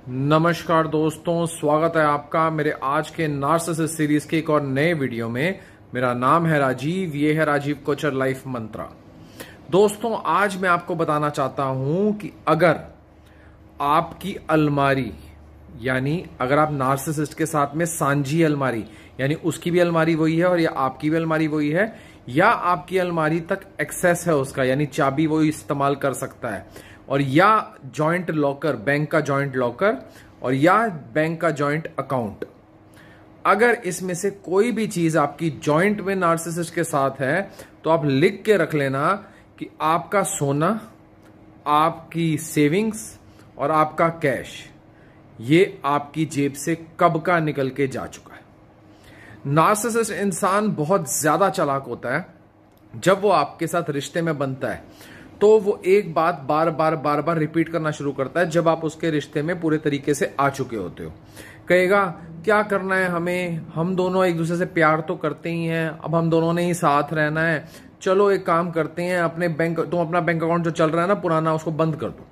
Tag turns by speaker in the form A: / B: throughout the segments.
A: नमस्कार दोस्तों, स्वागत है आपका मेरे आज के नार्सिसिस्ट सीरीज के एक और नए वीडियो में। मेरा नाम है राजीव, ये है राजीव कोचर लाइफ मंत्रा। दोस्तों, आज मैं आपको बताना चाहता हूं कि अगर आपकी अलमारी यानी अगर आप नार्सिसिस्ट के साथ में सांझी अलमारी यानी उसकी भी अलमारी वही है और या आपकी भी अलमारी वही है, या आपकी अलमारी तक एक्सेस है उसका यानी चाबी वो इस्तेमाल कर सकता है, और या जॉइंट लॉकर, बैंक का जॉइंट लॉकर और या बैंक का जॉइंट अकाउंट, अगर इसमें से कोई भी चीज आपकी जॉइंट में नार्सिसिस्ट के साथ है तो आप लिख के रख लेना कि आपका सोना, आपकी सेविंग्स और आपका कैश ये आपकी जेब से कब का निकल के जा चुका है। नार्सिसिस्ट इंसान बहुत ज्यादा चालाक होता है। जब वो आपके साथ रिश्ते में बनता है तो वो एक बात बार बार रिपीट करना शुरू करता है जब आप उसके रिश्ते में पूरे तरीके से आ चुके होते हो। कहेगा क्या करना है हमें, हम दोनों एक दूसरे से प्यार तो करते ही हैं, अब हम दोनों ने ही साथ रहना है, चलो एक काम करते हैं, तुम अपना बैंक अकाउंट जो चल रहा है ना पुराना, उसको बंद कर दो,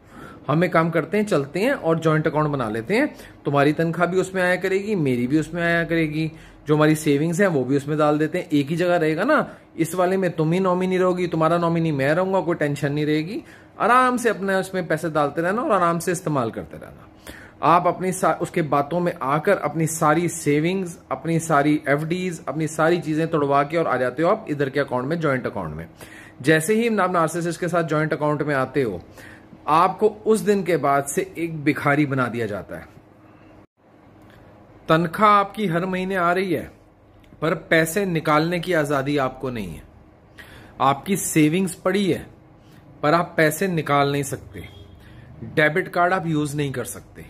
A: हम एक काम करते हैं, चलते हैं और जॉइंट अकाउंट बना लेते हैं, तुम्हारी तनख्वाह भी उसमें आया करेगी, मेरी भी उसमें आया करेगी, जो हमारी सेविंग्स है वो भी उसमें डाल देते हैं, एक ही जगह रहेगा ना, इस वाले में तुम ही नॉमिनी रहोगी, तुम्हारा नॉमिनी मैं रहूंगा, कोई टेंशन नहीं रहेगी, आराम से अपने उसमें पैसे डालते रहना और आराम से इस्तेमाल करते रहना। आप अपनी उसके बातों में आकर अपनी सारी सेविंग्स, अपनी सारी एफडीज, अपनी सारी चीजें तोड़वा के और आ जाते हो आप इधर के अकाउंट में, जॉइंट अकाउंट में। जैसे ही आप नार्सिसिस्ट के साथ जॉइंट अकाउंट में आते हो, आपको उस दिन के बाद से एक भिखारी बना दिया जाता है। तनख्वाह आपकी हर महीने आ रही है पर पैसे निकालने की आजादी आपको नहीं है। आपकी सेविंग्स पड़ी है पर आप पैसे निकाल नहीं सकते। डेबिट कार्ड आप यूज नहीं कर सकते।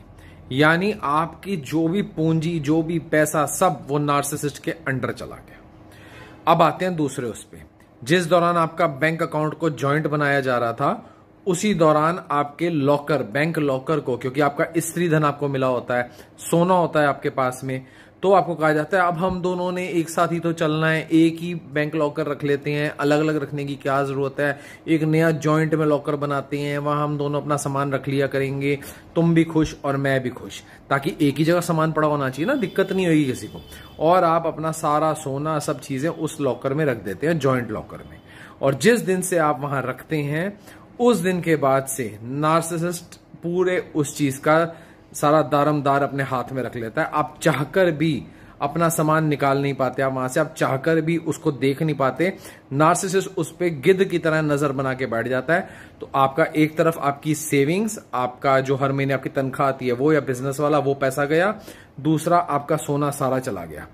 A: यानी आपकी जो भी पूंजी, जो भी पैसा, सब वो नार्सिसिस्ट के अंडर चला गया। अब आते हैं दूसरे उस पे। जिस दौरान आपका बैंक अकाउंट को जॉइंट बनाया जा रहा था, उसी दौरान आपके लॉकर, बैंक लॉकर को, क्योंकि आपका स्त्री धन आपको मिला होता है, सोना होता है आपके पास में, तो आपको कहा जाता है अब हम दोनों ने एक साथ ही तो चलना है, एक ही बैंक लॉकर रख लेते हैं, अलग अलग रखने की क्या जरूरत है, एक नया जॉइंट में लॉकर बनाते हैं, वहां हम दोनों अपना सामान रख लिया करेंगे, तुम भी खुश और मैं भी खुश, ताकि एक ही जगह सामान पड़ा होना चाहिए ना, दिक्कत नहीं होगी किसी को। और आप अपना सारा सोना, सब चीजें उस लॉकर में रख देते हैं, जॉइंट लॉकर में। और जिस दिन से आप वहां रखते हैं उस दिन के बाद से नार्सिसिस्ट पूरे उस चीज का सारा दारमदार अपने हाथ में रख लेता है। आप चाहकर भी अपना सामान निकाल नहीं पाते, आप वहां से आप चाहकर भी उसको देख नहीं पाते। नार्सिसिस्ट उस पे गिद्ध की तरह नजर बना के बैठ जाता है। तो आपका एक तरफ आपकी सेविंग्स, आपका जो हर महीने आपकी तनख्वाह आती है वो, या बिजनेस वाला वो पैसा गया, दूसरा आपका सोना सारा चला गया,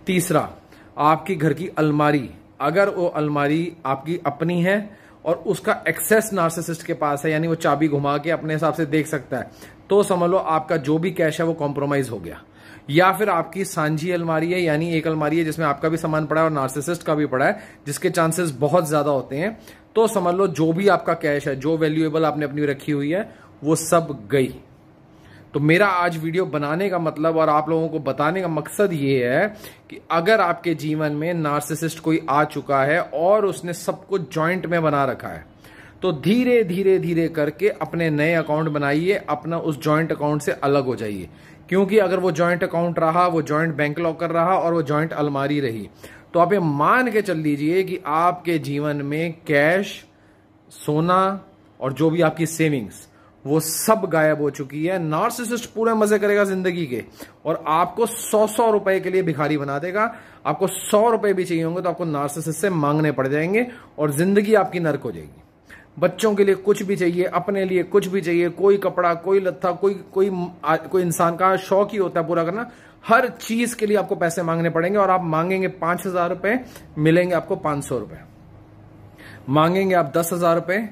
A: तीसरा आपकी घर की अलमारी, अगर वो अलमारी आपकी अपनी है और उसका एक्सेस नार्सिसिस्ट के पास है, यानी वो चाबी घुमा के अपने हिसाब से देख सकता है, तो समझ लो आपका जो भी कैश है वो कॉम्प्रोमाइज हो गया। या फिर आपकी सांझी अलमारी है, यानी एक अलमारी है जिसमें आपका भी सामान पड़ा है और नार्सिसिस्ट का भी पड़ा है, जिसके चांसेस बहुत ज्यादा होते हैं, तो समझ लो जो भी आपका कैश है, जो वैल्यूएबल आपने अपनी रखी हुई है, वो सब गई। तो मेरा आज वीडियो बनाने का मतलब और आप लोगों को बताने का मकसद ये है कि अगर आपके जीवन में नार्सिसिस्ट कोई आ चुका है और उसने सब कुछ जॉइंट में बना रखा है, तो धीरे धीरे धीरे करके अपने नए अकाउंट बनाइए, अपना उस जॉइंट अकाउंट से अलग हो जाइए। क्योंकि अगर वो जॉइंट अकाउंट रहा, वो जॉइंट बैंक लॉकर रहा और वो जॉइंट अलमारी रही, तो आप ये मान के चल लीजिए कि आपके जीवन में कैश, सोना और जो भी आपकी सेविंग्स, वो सब गायब हो चुकी है। नार्सिसिस्ट पूरे मजे करेगा जिंदगी के और आपको 100 रुपए के लिए भिखारी बना देगा। आपको 100 रुपए भी चाहिए होंगे तो आपको नार्सिसिस्ट से मांगने पड़ जाएंगे और जिंदगी आपकी नर्क हो जाएगी। बच्चों के लिए कुछ भी चाहिए, अपने लिए कुछ भी चाहिए, कोई कपड़ा, कोई लत्था, कोई इंसान का शौक ही होता है पूरा करना, हर चीज के लिए आपको पैसे मांगने पड़ेंगे। और आप मांगेंगे 5,000 रुपए, मिलेंगे आपको 500 रुपए। मांगेंगे आप 10,000 रुपए,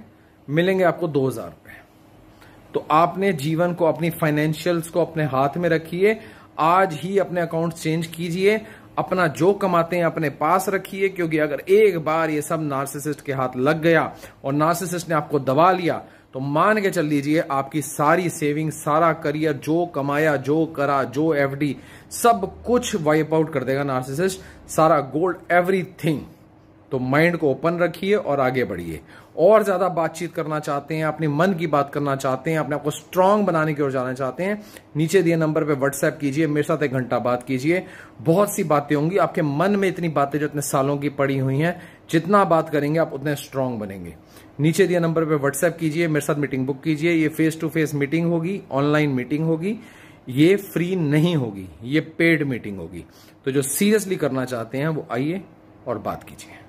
A: मिलेंगे आपको 2,000 रुपए। तो आपने जीवन को, अपनी फाइनेंशियल्स को अपने हाथ में रखिए। आज ही अपने अकाउंट चेंज कीजिए, अपना जो कमाते हैं अपने पास रखिए, क्योंकि अगर एक बार ये सब नार्सिसिस्ट के हाथ लग गया और नार्सिसिस्ट ने आपको दबा लिया, तो मान के चल लीजिए आपकी सारी सेविंग, सारा करियर, जो कमाया, जो करा, जो एफडी, सब कुछ वाइप आउट कर देगा नार्सिसिस्ट, सारा गोल्ड, एवरीथिंग। तो माइंड को ओपन रखिए और आगे बढ़िए। और ज्यादा बातचीत करना चाहते हैं, अपने मन की बात करना चाहते हैं, अपने आप को स्ट्रांग बनाने की ओर जाना चाहते हैं, नीचे दिए नंबर पे व्हाट्सएप कीजिए, मेरे साथ 1 घंटा बात कीजिए। बहुत सी बातें होंगी आपके मन में, इतनी बातें जो इतने सालों की पड़ी हुई हैं, जितना बात करेंगे आप उतने स्ट्रांग बनेंगे। नीचे दिए नंबर पे व्हाट्सएप कीजिए, मेरे साथ मीटिंग बुक कीजिए। ये फेस टू फेस मीटिंग होगी, ऑनलाइन मीटिंग होगी, ये फ्री नहीं होगी, ये पेड मीटिंग होगी। तो जो सीरियसली करना चाहते हैं वो आइए और बात कीजिए।